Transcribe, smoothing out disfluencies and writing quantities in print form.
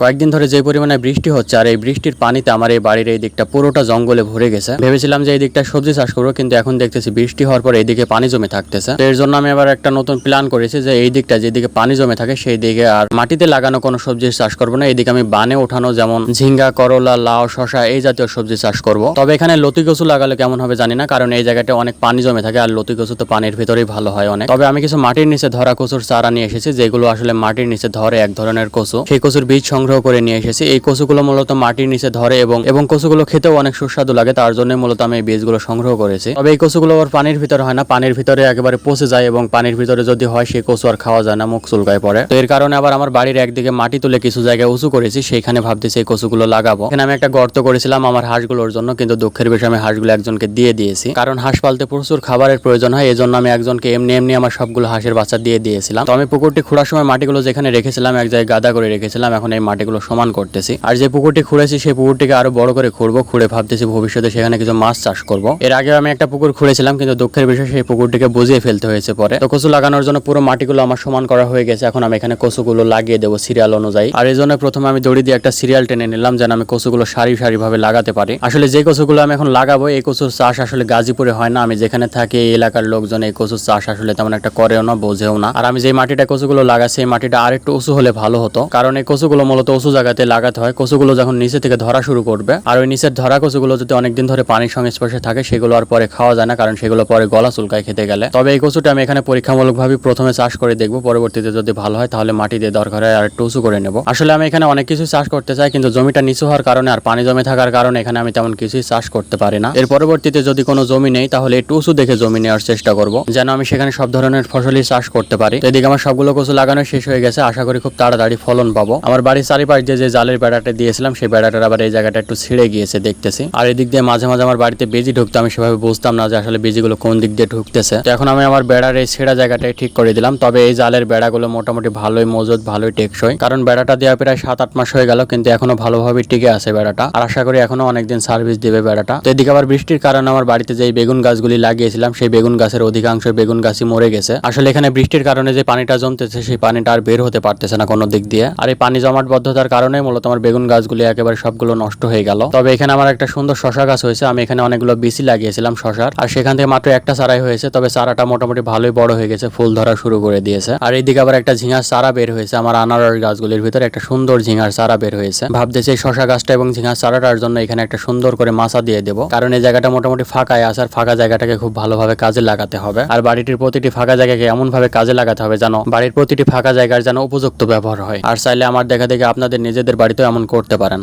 কয়েকদিন ধরে যে পরিমাণে বৃষ্টি হচ্ছে আর এই বৃষ্টির পানিতে আমার এই বাড়ির এই দিকটা পুরোটা জঙ্গলে ভরে গেছে। ভেবেছিলাম যে এই দিকটা সবজি চাষ করবো, কিন্তু এখন দেখতেছি বৃষ্টি হওয়ার পর এইদিকে পানি জমে থাকতেছে। তো এর জন্য আমি আবার একটা নতুন প্ল্যান করেছি যে এই দিকটা যেদিকে পানি জমে থাকে সেই দিকে আর মাটিতে লাগানো কোনো সবজির চাষ করবো না। এইদিকে আমি বানে ওঠানো যেমন ঝিঙ্গা, করলা, লাউ, শশা এই জাতীয় সবজি চাষ করব। তবে এখানে লতি কচু লাগালে কেমন হবে জানি না, কারণ এই জায়গাটা অনেক পানি জমে থাকে আর লতি কচু তো পানির ভিতরেই ভালো হয় অনেক। তবে আমি কিছু মাটির নিচে ধরা কচুর চারা নিয়ে এসেছি, যেগুলো আসলে মাটির নিচে ধরে এক ধরনের কচু। সেই কচুর বীজ সংগ্রহ করে নিয়ে এসেছি। এই কচুগুলো মূলত মাটির নিচে ধরে এবং কচুগুলো খেতেও অনেক সুস্বাদু লাগে, তার জন্য মূলত আমি এই বীজগুলো সংগ্রহ করেছি। তবে এই কচুগুলো আবার পানির ভিতরে হয় না, পানির ভিতরে একেবারে পচে যায় এবং পানির ভিতরে যদি হয় সেই কচু আর খাওয়া যায় না, মুখ চুলকায় পড়ে। তো এর কারণে আবার আমার বাড়ির একদিকে মাটি তুলে কিছু জায়গায় উঁচু করেছি, সেইখানে ভাবতেছি এই কচুগুলো লাগাবো। এখানে আমি একটা গর্ত করেছিলাম আমার হাঁসগুলোর জন্য, কিন্তু দুঃখের বিষয় আমি হাঁসগুলো একজনকে দিয়ে দিয়েছি, কারণ হাঁস পালতে প্রচুর খাবারের প্রয়োজন হয়। এই জন্য আমি একজনকে এমনি আমার সবগুলো হাঁসের বাচ্চা দিয়ে দিয়েছিলাম। তো আমি পুকুরটি খোঁড়ার সময় মাটিগুলো যেখানে রেখেছিলাম এক জায়গায় গাদা করে রেখেছিলাম, এখন এই মাটিগুলো সমান করতেছি। আর যে পুকুরটি খুঁড়েছি সেই পুকুরটিকে আরো বড় করে খুঁড়বো, খুঁড়ে ভাবতেছি ভবিষ্যতে সেখানে কিছু মাছ চাষ করব। এর আগে আমি একটা পুকুর খুঁড়েছিলাম, কিন্তু দুঃখের বিষয় সেই পুকুরটিকে বুঝিয়ে ফেলতে হয়েছে পরে। তো কচু লাগানোর জন্য পুরো মাটিগুলো আমার সমান করা হয়ে গেছে। এখন আমি এখানে কচুগুলো লাগিয়ে দেবো সিরিয়াল অনুযায়ী। আর এই জন্য প্রথমে আমি দড়ি দিয়ে একটা সিরিয়াল টেনে নিলাম, যেন আমি কচুগুলো সারি ভাবে লাগাতে পারি। আসলে যে কচুগুলো আমি এখন লাগাবো এই কচুর চাষ আসলে গাজীপুরে হয় না। আমি যেখানে থাকি এই এলাকার লোকজন এই কচুর চাষ আসলে তেমন একটা করেও না, বোঝেও না। আর আমি যে মাটিটা কচুগুলো লাগাচ্ছি এই মাটিটা আর একটু উঁচু হলে ভালো হতো, কারণ এই কচুগুলো মূলত উঁচু জায়গাতে লাগাতে হয়। কচুগুলো যখন নিচে থেকে ধরা শুরু করবে আর ওই নিচের ধরা কচুগুলো যদি অনেকদিন ধরে পানির সংস্পর্শে থাকে সেগুলো আর পরে খাওয়া যায় না, কারণ সেগুলো পরে গলা চুলকায় খেতে গেলে। তবে এই কচুটা আমি এখানে পরীক্ষামূলকভাবে প্রথমে চাষ করে দেখবো, পরবর্তীতে যদি ভালো হয় তাহলে মাটি দিয়ে দরকার হয় আর একটু উঁচু করে নেবো। আসলে আমি এখানে অনেক কিছু চাষ করতে চাই, কিন্তু জমিটা নিচু হওয়ার কারণে আর পানি জমে থাকার কারণে এখানে আমি তেমন কিছুই চাষ করতে পারি না। এর পরবর্তীতে যদি কোনো জমি নেই তাহলে একটু উঁচু দেখে জমি নেওয়ার চেষ্টা করব, যেন আমি সেখানে সব ধরনের ফসলই চাষ করতে পারি। এদিকে আমার সবগুলো কচু লাগানো শেষ হয়ে গেছে, আশা করি খুব তাড়াতাড়ি ফলন পাবো। আমার বাড়ির চারিপাশ যে জালের বেড়াটা দিয়েছিলাম সেই বেড়াটার আবার এই জায়গাটা একটু ছিঁড়ে গিয়েছে দেখতেছি। আর এদিক দিয়ে মাঝে মাঝে আমার বাড়িতে বেজি ঢুকতো, আমি সেভাবে বুঝতাম না যে আসলে বেজিগুলো কোন দিক দিয়ে ঢুকতেছে। তো এখন আমি আমার বেড়ার এই ছেঁড়া জায়গাটাই ঠিক করে দিলাম। তবে এই জালের বেড়াগুলো মোটামুটি ভালোই মজুত, ভালোই টেকসই, কারণ বেড়াটা দেওয়া প্রায় 7-8 মাস হয়ে গেল, কিন্তু এখনো ভালোভাবে টিকে আছে বেড়াটা। আর আশা করি এখনো অনেকদিন সার্ভিস দিবে বেড়াটা। তো এদিকে আবার বৃষ্টির কারণে আমার বাড়িতে যে বেগুন গাছগুলি লাগিয়েছিলাম সেই বেগুন গাছের অধিকাংশ বেগুন গাছই মরে গেছে। আসলে এখানে বৃষ্টির কারণে যে পানিটা জমতেছে সেই পানিটা আর বের হতে পারতেছে না কোনো দিক দিয়ে, আর এই পানি জমাটবদ্ধতার কারণে মূলত আমার বেগুন গাছগুলি একেবারে সবগুলো নষ্ট হয়ে গেল। তবে এখানে আমার একটা সুন্দর শশা গাছ হয়েছে, আমি এখানে অনেকগুলো বিচি লাগিয়েছিলাম শশার, আর সেখান থেকে মাত্র একটা চারাই হয়েছে। তবে চারাটা মোটামুটি ভালোই বড় হয়ে গেছে, ফুল ধরা শুরু করে দিয়েছে। আর এইদিকে আবার একটা ঝিঙার চারা বের হয়েছে, আমার আনারস গাছগুলির ভিতরে একটা সুন্দর ঝিঙার চারা বের হয়েছে। ভাবতেছি এই শশা গাছটা এবং ঝিঙার চারাটার জন্য এখানে একটা সুন্দর করে মাচা দিয়ে দেবো, কারণ এই জায়গাটা মোটামুটি ফাঁকাই আছে আর ফাঁকা জায়গাটাকে খুব ভালোভাবে কাজে লাগাতে হবে। আর বাড়িটির প্রতিটি ফাঁকা জায়গাকে এমন ভাবে কাজে লাগাতে হবে যেন বাড়ির প্রতিটি ফাঁকা জায়গার যেন উপযুক্ত ব্যবহার হয়। আর চাইলে আমার দেখা দেখে আপনাদের নিজেদের বাড়িতেও এমন করতে পারেন।